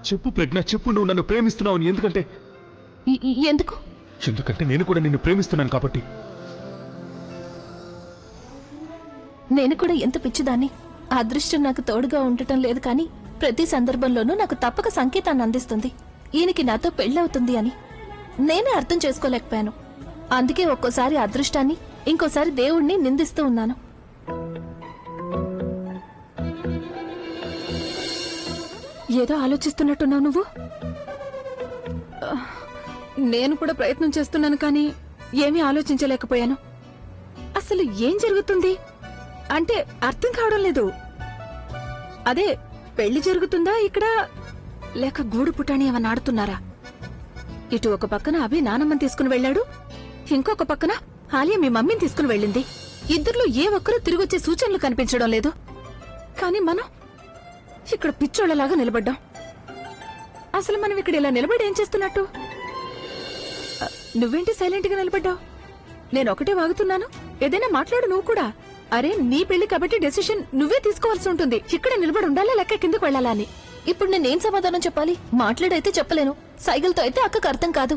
చెప్పు ప్రజ్ఞ, చెప్పు. నువ్వు నన్ను ప్రేమిస్తున్నావు. ఎందుకంటే ఎందుకు? ఎందుకంటే నేను కూడా నిన్ను ప్రేమిస్తున్నాను కాబట్టి. నేను కూడా ఎంత పిచ్చిదాన్ని. ఆ అదృష్టం నాకు తోడుగా ఉండటం లేదు, కానీ ప్రతి సందర్భంలోనూ నాకు తప్పక సంకేతాన్ని అందిస్తుంది, ఈయనకి నాతో పెళ్ళవుతుంది అని. నేనే అర్థం చేసుకోలేకపోయాను. అందుకే ఒక్కోసారి అదృష్టాన్ని, ఇంకోసారి దేవుణ్ణి నిందిస్తూ ఉన్నాను. ఏదో ఆలోచిస్తున్నట్టున్నావు నువ్వు. నేను కూడా ప్రయత్నం చేస్తున్నాను, కానీ ఏమీ ఆలోచించలేకపోయాను. అసలు ఏం జరుగుతుంది అంటే అర్థం కావడం లేదు. అదే పెళ్లి జరుగుతుందా ఇక్కడ, లేక గూడు పుటాని ఏమన్నా ఆడుతున్నారా? ఇటు ఒక పక్కన అభి నానమ్మని తీసుకుని వెళ్లాడు, ఇంకొక పక్కన ఆలియా మీ మమ్మీని తీసుకుని వెళ్ళింది. ఇద్దరిలో ఏ ఒక్కరూ తిరిగొచ్చే సూచనలు కనిపించడం లేదు. కానీ మనం ఇక్కడ పిచ్చోళ్లలాగా నిలబడ్డాం. అసలు మనం ఇక్కడ ఇలా నిలబడి ఏం చేస్తున్నట్టు? నువ్వేంటి సైలెంట్ గా నిలబడ్డావు? నేనొకటే వాగుతున్నాను. ఏదైనా మాట్లాడు నువ్వు కూడా. అరే, నీ పెళ్లి కాబట్టి డెసిషన్ నువ్వే తీసుకోవాల్సి ఉంటుంది. ఇక్కడ నిలబడి ఉండాలా లేక కిందకు వెళ్లాలా అని. ఇప్పుడు నేనేం సమాధానం చెప్పాలి? మాట్లాడైతే చెప్పలేను, సైకిల్తో అయితే అక్కకు అర్థం కాదు.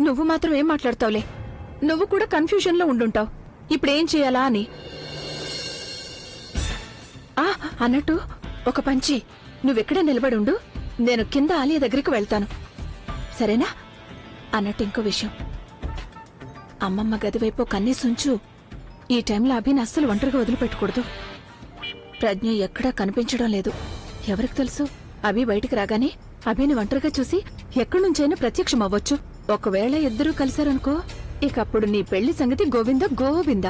నువ్వు మాత్రం ఏం మాట్లాడతావులే. నువ్వు కూడా కన్ఫ్యూజన్ లో ఉండుంటావు ఇప్పుడేం చేయాలా అని. అన్నట్టు ఒక పంచి, నువ్వెక్కడే నిలబడి ఉండు, నేను కింద ఆలియా దగ్గరికి వెళ్తాను, సరేనా? అన్నట్టు ఇంకో విషయం, అమ్మమ్మ గదివైపు కన్నేసుంచు. ఈ టైంలో అభిని అస్సలు ఒంటరిగా వదిలిపెట్టకూడదు. ప్రజ్ఞ ఎక్కడా కనిపించడం లేదు. ఎవరికి తెలుసు, అభి బయటికి రాగానే అభిని ఒంటరిగా చూసి ఎక్కడి నుంచైనా ప్రత్యక్షం అవ్వచ్చు. ఒకవేళ ఇద్దరూ కలిశారనుకో, ఇకప్పుడు నీ పెళ్లి సంగతి గోవింద గోవింద.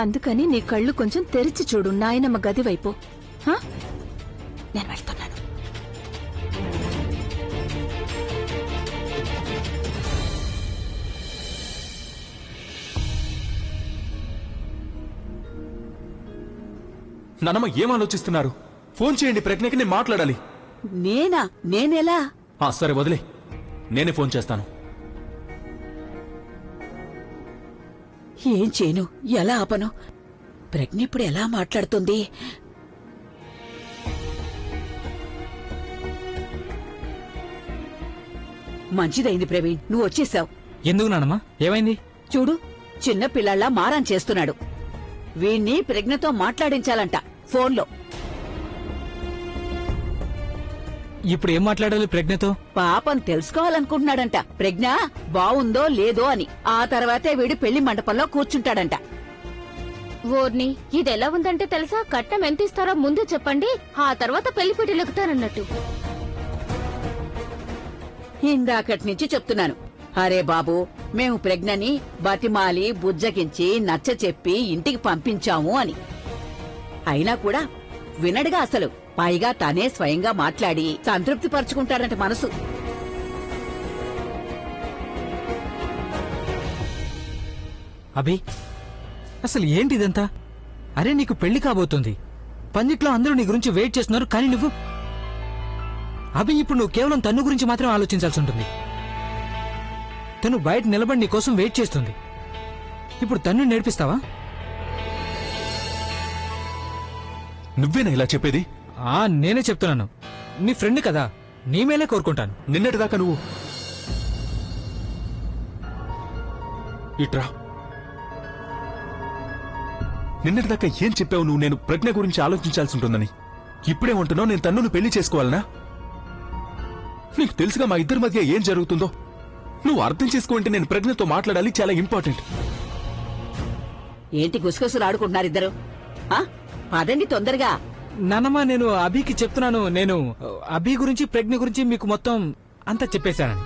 అందుకని నీ కళ్ళు కొంచెం తెరిచి చూడు నాయనమ్మ గది వైపు. నేను వెళ్తున్నాను. నానమ్మ ఏం ఆలోచిస్తున్నారు? ఫోన్ చేయండి ప్రజ్ఞకి, నేను మాట్లాడాలి. నేనా? నేనెలా? సరే వదిలే, నేనే ఫోన్ చేస్తాను. ఏం చేయను, ఎలా ఆపను? ప్రజ్ఞ ఇప్పుడు ఎలా మాట్లాడుతుంది? మంచిదైంది ప్రవీణ్, నువ్వు వచ్చేసావు. ఎందుకు నానమ్మా, ఏమైంది? చూడు, చిన్న పిల్లాళ్ళ మారం చేస్తున్నాడు. వీణ్ణి ప్రజ్ఞతో మాట్లాడించాలంట ఫోన్లో. ఇప్పుడు ఏం మాట్లాడాలి ప్రజ్ఞతో? పాపం తెలుసుకోవాలనుకుంటున్నాడంట ప్రజ్ఞ బావుందో లేదో అని. ఆ తర్వాతే వీడు పెళ్లి మండపంలో కూర్చుంటాడంట. ఓర్ని, ఇదెలా ఉందంటే తెలుసా? కట్నం ఎంత ఇస్తారో ముందే చెప్పండి, ఆ తర్వాత పెళ్లిపీటలు ఎక్కుతారన్నట్టు. ఇందాకటి నుంచి చెప్తున్నాను, అరే బాబు, మేము ప్రజ్ఞని బతిమాలి బుజ్జగించి నచ్చ చెప్పి ఇంటికి పంపించాము అని. అయినా కూడా వినడుగా అసలు. పైగా తనే స్వయంగా మాట్లాడి సంతృప్తి పరుచుకుంటాడంట మనసు. అభి, అసలు ఏంటి ఇదంతా? అరే, నీకు పెళ్లి కాబోతుంది, పందిట్లో అందరూ నీ గురించి వెయిట్ చేస్తున్నారు, కానీ నువ్వు అభి, ఇప్పుడు నువ్వు కేవలం తన్ను గురించి మాత్రం ఆలోచించాల్సి ఉంటుంది. తను బయట నిలబడి నీ కోసం వెయిట్ చేస్తుంది. ఇప్పుడు తన్ను నేర్పిస్తావా? నువ్వేనా ఇలా చెప్పేది? నేనే చెప్తున్నాను. నీ ఫ్రెండ్ కదా, నీ మేలే కోరుకుంటాను. నిన్నటిదాకా నువ్వు ఇట్రా. నిన్నటిదాకా ఏం చెప్పావు నువ్వు? నేను ప్రజ్ఞ గురించి ఆలోచించాల్సి ఉంటుందని. ఇప్పుడేమంటున్నావు? నేను తన్నును పెళ్లి చేసుకోవాలనా? నీకు తెలుసుగా మా ఇద్దరి మధ్య ఏం జరుగుతుందో. నువ్వు అర్థం చేసుకుంటే నేను ప్రజ్ఞతో మాట్లాడాలి, చాలా ఇంపార్టెంట్. ఏంటి గుసగుసలు ఆడుకుంటున్నారు ఇద్దరు? పదండి తొందరగా. నానమ్మా, నేను అభికి చెప్తున్నాను, నేను అభి గురించి ప్రజ్ఞ గురించి మీకు మొత్తం అంతా చెప్పేశానని.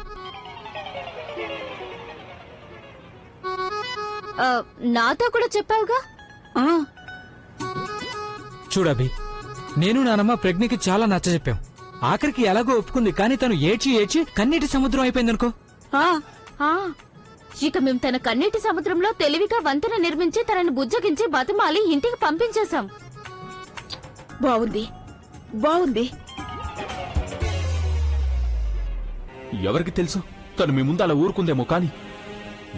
నాతో కూడా చెప్పావుగా. చూడభి, నేను నానమ్మ ప్రజ్ఞకి చాలా నచ్చ చెప్పాం. ఆఖరికి ఎలాగో ఒప్పుకుంది, కానీ తను ఏడ్చి ఏడ్చి కన్నీటి సముద్రం అయిపోయిందనుకో. ఇక మేము తన కన్నీటి సముద్రంలో తెలివిగా వంతెన నిర్మించి తనని బుజ్జగించి బతిమాలి ఇంటికి పంపించేశాం. బావుంది, బావుంది. ఎవరికి తెలుసు, తను మీ ముందు అలా ఊరుకుందేమో, కానీ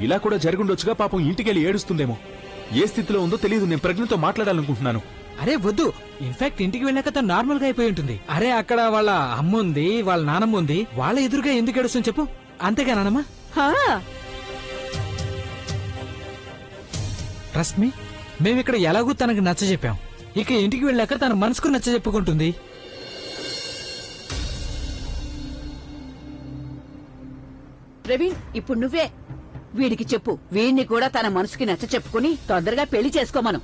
ఇలా కూడా జరుగుండొచ్చుగా. పాపం ఇంటికెళ్ళి ఏడుస్తుందేమో. ఏ స్థితిలో ఉందో తెలియదు. నేను ప్రజ్ఞతో మాట్లాడాలనుకుంటున్నాను. అరే వద్దు, ఇన్ఫాక్ట్ ఇంటికి వెళ్ళాక తను నార్మల్ గా అయిపోయి ఉంటుంది. అరే అక్కడ వాళ్ళ అమ్మ ఉంది, వాళ్ళ నానమ్మ ఉంది, వాళ్ళ ఎదురుగా ఎందుకు ఏడుస్తుంది చెప్పు. అంతేగా నానమ్మ? హా, ట్రస్ట్ మీ, మేమిక్కడ ఎలాగూ తనకు నచ్చ చెప్పాం. ఇక ఇంటికి వెళ్ళాక తన మనసుకు నచ్చ చెప్పుకుంటుంది. ప్రవీణ్, ఇప్పుడు నువ్వే వీడికి చెప్పు. వీడిని కూడా తన మనసుకి నచ్చ చెప్పుకుని తొందరగా పెళ్లి చేసుకోమను.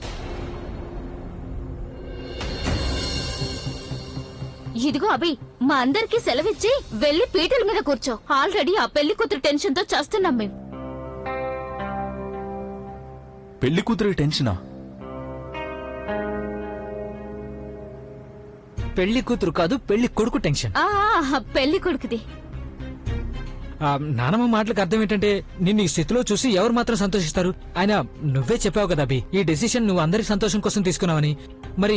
ఇదిగో అభి, మా అందరికి సెలవిచ్చి వెళ్లి పీటల మీద కూర్చో. ఆల్రెడీ ఆ పెళ్లి కూతురు టెన్షన్ తో చేస్తున్నాం మేము. పెళ్లి కూతురి టెన్షనా? పెళ్లి కూతురు కాదు, పెళ్లి కొడుకు టెన్షన్. పెళ్లి కొడుకుది. నానమ్మ మాటలకు అర్థం ఏంటంటే నిన్ను ఈ స్థితిలో చూసి ఎవరు మాత్రం సంతోషిస్తారు? ఆయన నువ్వే చెప్పావు కదా అభి, ఈ డెసిషన్ నువ్వు అందరి సంతోషం కోసం తీసుకున్నావని. మరి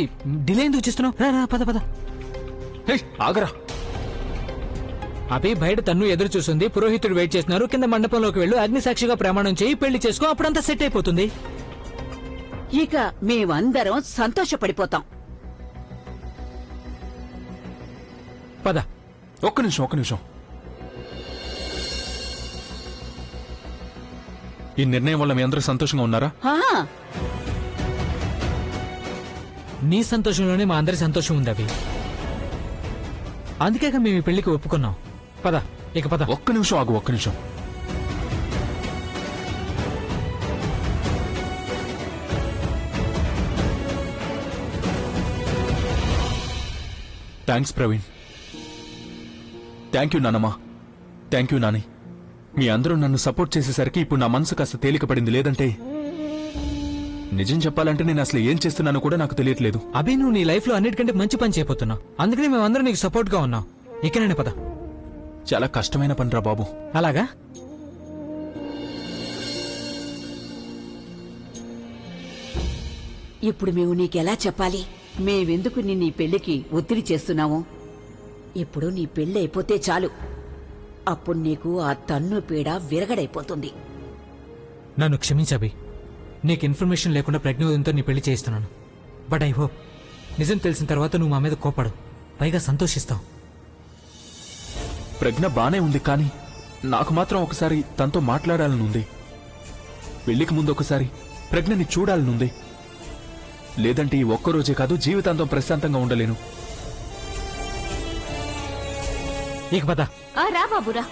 డిలే ఎందుకు చేస్తున్నావు? రా పద పద. ఆగరా. అభి, బయట తన్ను ఎదురు చూస్తుంది, పురోహితుడు వెయిట్ చేస్తున్నారు. కింద మండపంలోకి వెళ్ళు, అగ్ని సాక్షిగా ప్రమాణం చేయి, పెళ్లి చేసుకో, అప్పుడంతా సెట్ అయిపోతుంది. ఇక మేమందరం సంతోషపడిపోతాం. పద. ఒక్క నిమిషం. ఈ నిర్ణయం వల్ల మీ అందరూ సంతోషంగా ఉన్నారా? హా, నీ సంతోషంలోనే మా అందరి సంతోషం ఉంది అభి. అందుకేగా మేము ఈ పెళ్లికి ఒప్పుకున్నాం. పద, ఇక పద. ఒక్క నిమిషం ఆగు, ఒక్క నిమిషం. థ్యాంక్స్ ప్రవీణ్. థ్యాంక్ యూ నానమ్మా. Thank you Nani. మీ అందరూ నన్ను సపోర్ట్ చేసేసరికి ఇప్పుడు నా మనసు కాస్త తేలిక పడింది. లేదంటే నిజం చెప్పాలంటే నేను అసలు ఏం చేస్తున్నానో కూడా నాకు తెలియట్లేదు. అభి, నువ్వు నీ లైఫ్ లో అన్నిటికంటే మంచి పని చేయబోతున్నావు. అందుకనే మేమందరం నీకు సపోర్ట్ గా ఉన్నాం. ఇకనే పద. చాలా కష్టమైన పనిరా బాబు. అలాగా? ఇప్పుడు మేము నీకెలా చెప్పాలి? మేవెందుకు నిన్ను ఈ పెళ్లికి ఒత్తిడి చేస్తున్నాము? ఇప్పుడు నీ పెళ్లి అయిపోతే చాలు. అప్పుడు నీకు ఆ తన్ను పీడ విరగడైపోతుంది. నన్ను క్షమించబి. నీకు ఇన్ఫర్మేషన్ లేకుండా ప్రజ్ఞోదంతో నీ పెళ్లి చేయిస్తున్నాను. బట్ ఐ హోప్ నిజం తెలిసిన తర్వాత నువ్వు మా మీద కోపడు, పైగా సంతోషిస్తావు. ప్రజ్ఞ బానే ఉంది, కానీ నాకు మాత్రం ఒకసారి తనతో మాట్లాడాలనుంది. పెళ్లికి ముందు ఒకసారి ప్రజ్ఞని చూడాలనుంది. లేదంటే ఈ ఒక్కరోజే కాదు, జీవితాంతం ప్రశాంతంగా ఉండలేను. ఇక పద. రా బాబురా.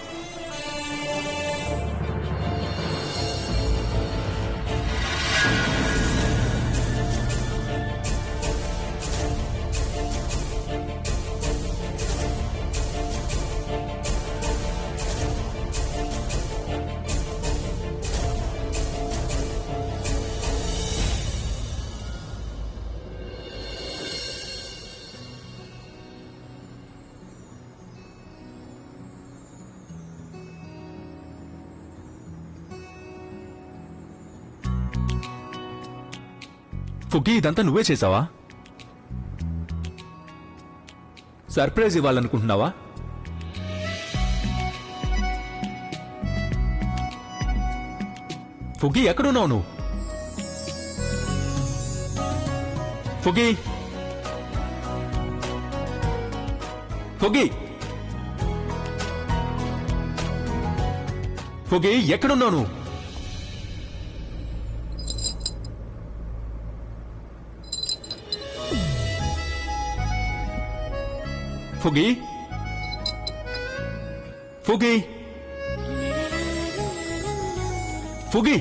ఫుగ్గి, ఇదంతా నువ్వే చేసావా? సర్ప్రైజ్ ఇవ్వాలనుకుంటున్నావా? ఫుగ్గి, ఎక్కడున్నావు నువ్వు? ఫుగ్గి, ఫుగ్గి, ఫుగ్గి, ఎక్కడున్నావు నువ్వు? ఫుగి, ఫుగి, ఫుగి,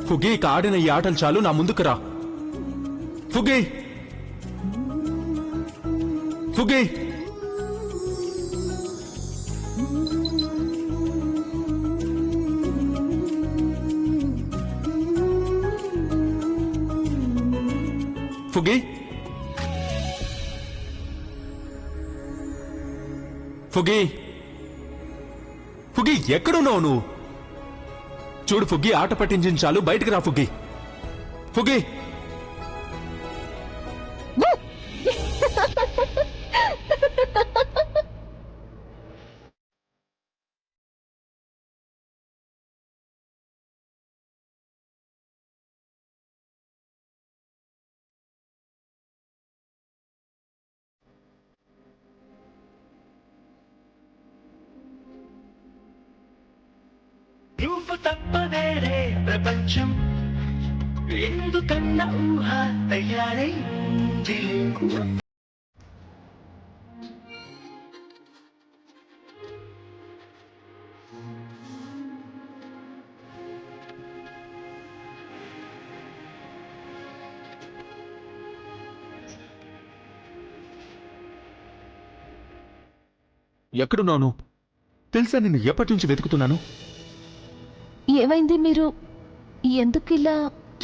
ఫుగి, ఇక ఆడిన ఈ ఆటలు చాలు, నా ముందుకు రా. ఫుగి, ఫుగి, ఫుగి, ఫుగి, ఫుగి, ఎక్కడున్నావు నువ్వు? చూడు ఫుగ్గి, ఆట పట్టించిన చాలు, బయటకు రా ఫుగ్గి. ఫుగ్గి, తప్పవేరే ప్రపంచం ఎందుకన్న ఊహ తయారై ఎక్కడున్నాను తెలుసా? నిన్ను ఎప్పటి నుంచి వెతుకుతున్నాను. ఏమైంది? మీరు ఎందుకు ఇలా?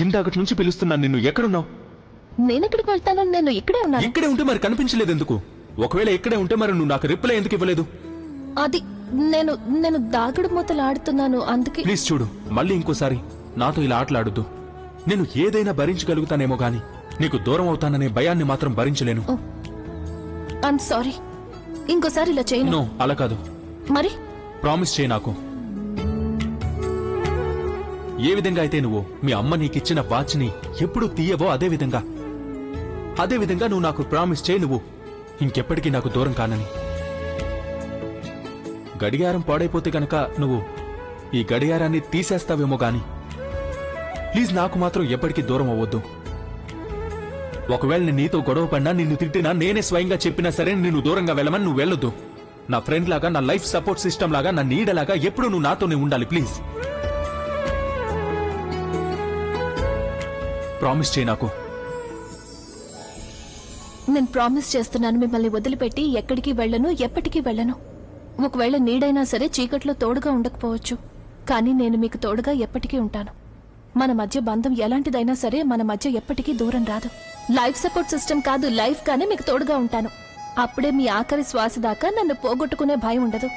ఇందాకటి నుంచి పిలుస్తున్నాను నిన్ను. ఎక్కడున్నావు? నేనెక్కడికి వెళ్తాను? నేను ఇక్కడే ఉన్నాను. ఇక్కడే ఉంటే మరి కనిపించలేదు ఎందుకు? ఒకవేళ ఇక్కడే ఉంటే మరి నువ్వు నాకు రిప్లై ఎందుకు ఇవ్వలేదు? అది నేను నేను దాగుడు మూతలు ఆడుతున్నాను, అందుకే. ప్లీజ్ చూడు, మళ్ళీ ఇంకోసారి నాతో ఇలా ఆటలాడుతూ. నేను ఏదైనా భరించగలుగుతానేమో గాని నీకు దూరం అవుతాననే భయాన్ని మాత్రం భరించలేను. I'm sorry. ఇంకోసారి ఇలా చేయను. నో, అలా కాదు. మరి ప్రామిస్ చేయి నాకు. ఏ విధంగా అయితే నువ్వు మీ అమ్మ నీకిచ్చిన వాచ్ని ఎప్పుడు తీయవో అదే విధంగా నువ్వు నాకు ప్రామిస్ చేయి, నువ్వు ఇంకెప్పటికీ నాకు దూరం కానని. గడియారం పాడైపోతే గనక నువ్వు ఈ గడియారాన్ని తీసేస్తావేమో గాని ప్లీజ్ నాకు మాత్రం ఎప్పటికీ దూరం అవ్వద్దు. ఒకవేళ నేను నీతో గొడవ పడినా, నిన్ను తిట్టినా, నేనే స్వయంగా చెప్పినా సరే నిన్ను దూరంగా వెళ్ళమని నువ్వు వెళ్ళొద్దు. నా ఫ్రెండ్ లాగా, నా లైఫ్ సపోర్ట్ సిస్టమ్ లాగా, నా నీడలాగా ఎప్పుడు నువ్వు నాతోనే ఉండాలి. ప్లీజ్ ప్రామిస్ చేయి నాకు. నేను ప్రామిస్ చేస్తున్నాను, మిమ్మల్ని వదిలిపెట్టి ఎక్కడికి వెళ్ళను, ఎప్పటికీ వెళ్ళను. ఒకవేళ నీడైనా సరే చీకట్లో తోడుగా ఉండకపోవచ్చు, కానీ నేను మీకు తోడుగా ఎప్పటికీ ఉంటాను. మన మధ్య బంధం ఎలాంటిదైనా సరే మన మధ్య ఎప్పటికీ దూరం రాదు. లైఫ్ సపోర్ట్ సిస్టమ్ కాదు, లైఫ్ గానే మీకు తోడుగా ఉంటాను. అప్పుడే మీ ఆఖరి శ్వాస దాకా నన్ను పోగొట్టుకునే భయం ఉండదు.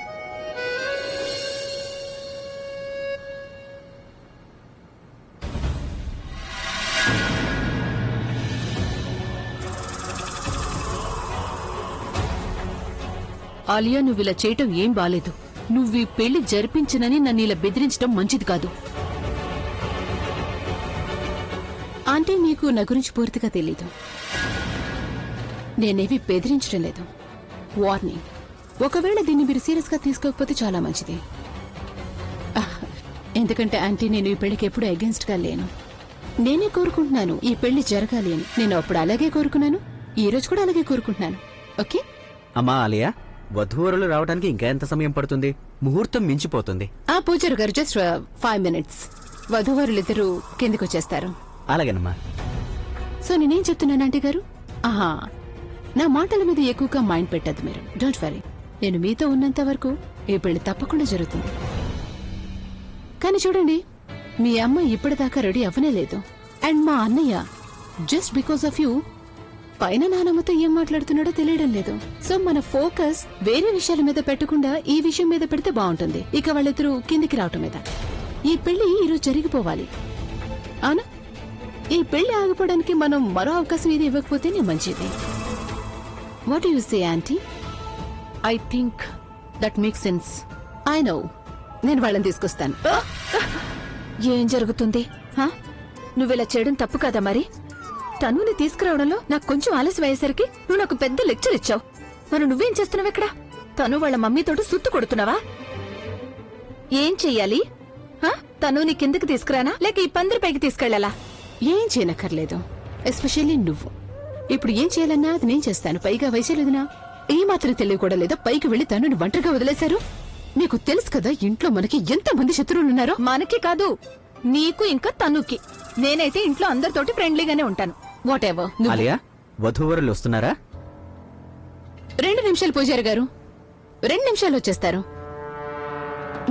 ఆలియా, నువ్వు ఇలా చేయటం ఏం బాలేదు. నువ్వు ఈ పెళ్లి జరిపించనని నన్ను ఇలా బెదిరించడం మంచిది కాదు. అంటే నీకు నా గురించి పూర్తిగా తెలీదు. నేనేవి బెదిరించడం లేదు, వార్నింగ్. ఒకవేళ దీన్ని మీరు సీరియస్ గా తీసుకోకపోతే చాలా మంచిది. ఎందుకంటే ఆంటీ, నేను ఈ పెళ్లికి ఎప్పుడూ అగేన్స్ట్ గా లేను. నేనే కోరుకుంటున్నాను ఈ పెళ్లి జరగాలి అని. నేను అప్పుడు అలాగే కోరుకున్నాను, ఈ రోజు కూడా అలాగే కోరుకుంటున్నాను. ఓకే అమ్మా ఆలియా, వధూవరులు రావడానికి ఇంకా ఎంత సమయం పడుతుంది? ముహూర్తం మించిపోతుంది. పూజారి గారు, జస్ట్ 5 minutes. వధూవరులిద్దరూ కిందికి వచ్చేస్తారు. అలాగేనమ్మా. సో నేనేం చెప్తున్నాను ఆంటీ గారు, నా మాటల మీద ఎక్కువగా మైండ్ పెట్టద్దు మీరు. డోంట్ వరీ, నేను మీతో ఉన్నంత వరకు ఈ పెళ్లి తప్పకుండా జరుగుతుంది. కానీ చూడండి, మీ అమ్మ ఇప్పటిదాకా రెడీ అవ్వనే లేదు. అండ్ మా అన్నయ్య జస్ట్ బికాస్ ఆఫ్ యూ పైన నానమ్మతో ఏం మాట్లాడుతున్నాడో తెలియడం లేదు. సో మన ఫోకస్ వేరే విషయాల మీద పెట్టకుండా ఈ విషయం మీద పెడితే బాగుంటుంది. ఇక వాళ్ళిద్దరూ కిందికి రావటం మీద. ఈ పెళ్లి ఈరోజు జరిగిపోవాలి, అవునా? ఈ పెళ్లి ఆగిపోవడానికి మనం మరో అవకాశం ఇది ఇవ్వకపోతేనే మంచిది. What you say aunty? I think that make sense. I know. నేను వాళ్ళని తీసుకొస్తాను. ఏం జరుగుతుంది? నువ్విలా చేయడం తప్పు కదా మరి? తనుని తీసుకురావడంలో నాకు కొంచెం ఆలస్యం అయ్యేసరికి నువ్వు నాకు పెద్ద లెక్చర్ ఇచ్చావు. మరి నువ్వేం చేస్తున్నావు ఇక్కడ? తను వాళ్ళ మమ్మీతోటి సుత్తు కొడుతున్నావా? ఏం చెయ్యాలి? తనుని కిందకి తీసుకురానా, లేక ఈ పందిరిపైకి తీసుకెళ్లాలా? ఏం చేయనక్కర్లేదు, ఎస్పెషల్లీ నువ్వు. ఇప్పుడు ఏం చేయాలన్నా అది నేను చేస్తాను. పైగా వయసులేదునా ఏ మాత్రం తెలియకూడదు లేదా? పైకి వెళ్లి తనుని ఒంటరిగా వదిలేశారు. మీకు తెలుసు కదా ఇంట్లో మనకి ఎంత మంది శత్రువులున్నారో. మనకి కాదు, నీకు ఇంకా తనుకి. నేనైతే ఇంట్లో అందరితోటి ఫ్రెండ్లీగానే ఉంటాను. What ever. ఆలియా, వధూవరులు వస్తున్నారా? 2 నిమిషాలు పూజారి గారు, 2 నిమిషాలు వచ్చేస్తారు.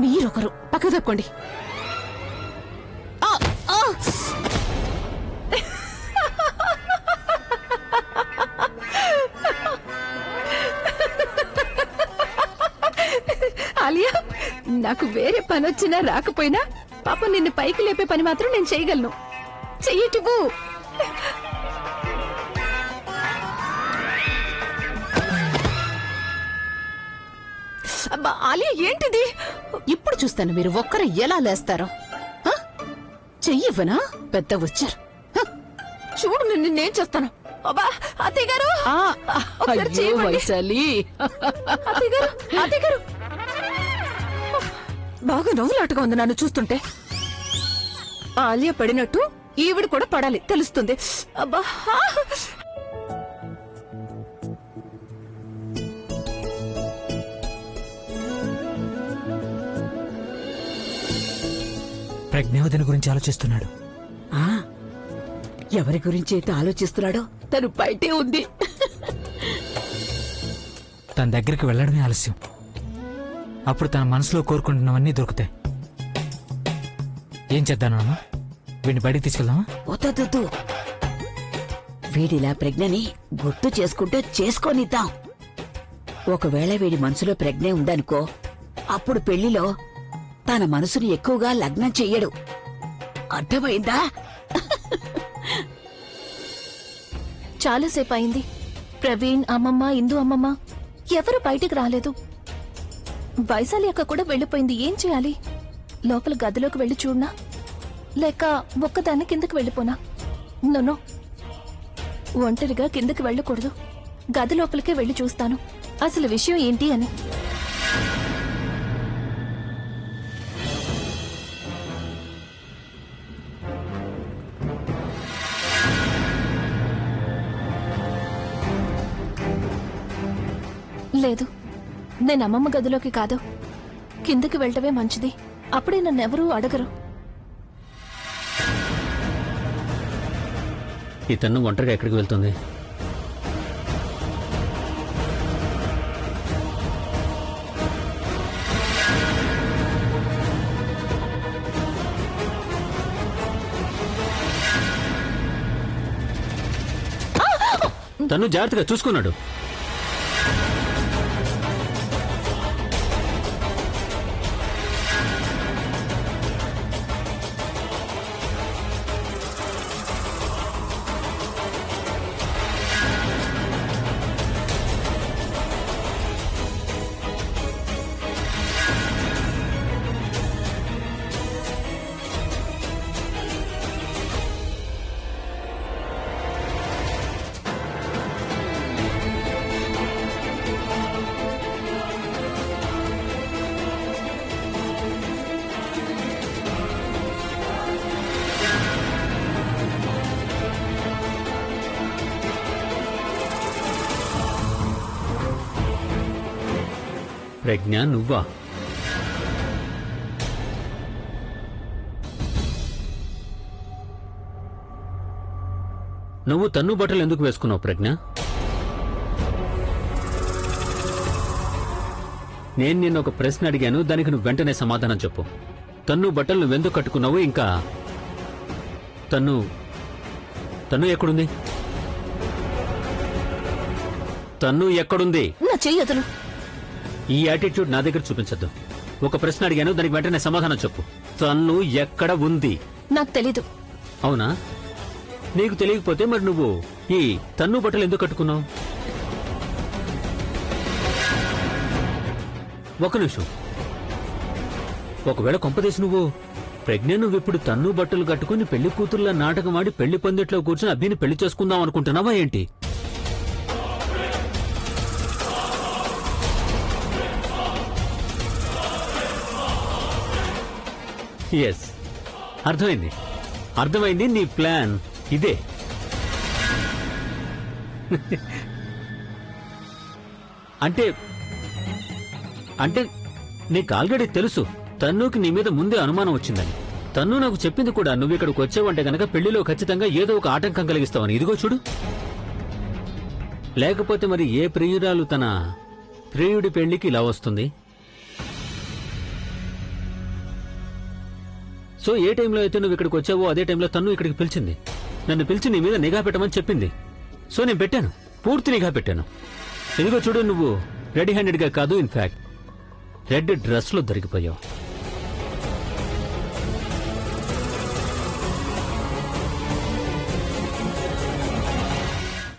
మీరొకరు పక్క తప్పుకోండి. ఆలియా, నాకు వేరే పని వచ్చినా రాకపోయినా పాపం నిన్ను పైకి లేపే పని మాత్రం నేను చేయగలను. చెయ్యటివు. అబ్బా ఆలియా, ఏంటిది? ఇప్పుడు చూస్తాను మీరు ఒక్కరు ఎలా లేస్తారో. చెయ్యవనా? పెద్ద వచ్చారు. చూడు, నిన్నేం చేస్తాను. అబ్బా అత్తయ్య గారు, ఒకసారి చేయమండి. వైశాలి, అత్తయ్య గారు, అత్తయ్య గారు. బాగా నవ్వులాటగా ఉంది నన్ను చూస్తుంటే. ఆలియా పడినట్టు ఈవిడ కూడా పడాలి, తెలుస్తుంది. అబ్బా, ప్రజ్ఞావతిని గురించి ఆలోచిస్తున్నాడు. ఆ ఎవరి గురించి అయితే ఆలోచిస్తున్నాడో తను బయటే ఉంది. తన దగ్గరికి వెళ్ళడమే ఆలస్యం. అప్పుడు తన మనసులో కోరుకుంటున్నవన్నీ దొరుకుతాయి. ఏం చేద్దానమ్మా? వీడిని బయటికి తీసుకెళ్దామా? వద్దు, వీడిలా ప్రజ్ఞని గుర్తు చేసుకుంటూ చేసుకోనిద్దాం. ఒకవేళ వీడి మనసులో ప్రజ్ఞ ఉందనుకో, అప్పుడు పెళ్లిలో తన మనసుని ఎక్కువగా లగ్నం చెయ్యడు. అర్థమైందా? చాలాసేపు అయింది. ప్రవీణ్ అమ్మమ్మ, ఇందు అమ్మమ్మ ఎవరు బయటికి రాలేదు. వైశాలి అక్క కూడా వెళ్ళిపోయింది. ఏం చేయాలి? లోపల గదిలోకి వెళ్లి చూడనా, లేక ఒక్కదాన్ని కిందకి వెళ్ళిపోనా? నో, ఒంటరిగా కిందకి వెళ్ళకూడదు. గది లోపలికే వెళ్లి చూస్తాను అసలు విషయం ఏంటి అని. లేదు, నేను అమ్మమ్మ గదిలోకి కాదు, కిందకి వెళ్ళటమే మంచిది. అప్పుడే నన్నెవరూ అడగరు. ఇతను ఒంటరిగా ఎక్కడికి వెళ్తుంది? తను జాగ్రత్తగా చూసుకున్నాడు. ప్రజ్ఞ, నువ్వా? నువ్వు తన్ను బట్టలు ఎందుకు వేసుకున్నావు ప్రజ్ఞ? నేను నిన్న ఒక ప్రశ్న అడిగాను, దానికి నువ్వు వెంటనే సమాధానం చెప్పు. తన్ను బట్టలు నువ్వెందుకు కట్టుకున్నావు? ఇంకా తన్ను ఎక్కడుంది? తన్ను ఎక్కడుంది? నా చెయ్యదులు. ఈ యాటిట్యూడ్ నా దగ్గర చూపించద్దు. ఒక ప్రశ్న అడిగాను, దానికి వెంటనే సమాధానం చెప్పు. తన్ను ఎక్కడ ఉంది? నాకు తెలీదు. అవునా? నీకు తెలియకపోతే మరి నువ్వు ఈ తన్ను బట్టలు ఎందుకు కట్టుకున్నావు? ఒక నిమిషం. ఒకవేళ కొంపదీసి నువ్వు ప్రజ్ఞ, నువ్విప్పుడు తన్ను బట్టలు కట్టుకుని పెళ్లి కూతుర్ల నాటకం ఆడి పెళ్లి పందిట్లో కూర్చుని అభిని పెళ్లి చేసుకుందాం అనుకుంటున్నావా ఏంటి? ఎస్, అర్థమైంది. నీ ప్లాన్ ఇదే. అంటే నీకు ఆల్రెడీ తెలుసు తన్నుకి నీ మీద ముందే అనుమానం వచ్చిందని. తన్ను నాకు చెప్పింది కూడా, నువ్వు ఇక్కడికి వచ్చావంటే గనక పెళ్లిలో ఖచ్చితంగా ఏదో ఒక ఆటంకం కలిగిస్తావని. ఇదిగో చూడు. లేకపోతే మరి ఏ ప్రియురాలు తన ప్రియుడి పెళ్లికి ఇలా వస్తుంది? సో ఏ టైంలో అయితే నువ్వు ఇక్కడికి వచ్చావో అదే టైంలో తన్ను ఇక్కడికి పిలిచింది. నన్ను పిలిచి నీ మీద నిఘా పెట్టమని చెప్పింది. సో నేను పెట్టాను, పూర్తి నిఘా పెట్టాను. ఇదిగో చూడు, నువ్వు రెడీ హ్యాండెడ్ గా కాదు, ఇన్ఫాక్ట్ రెడ్ డ్రెస్ లో దొరికిపోయావు.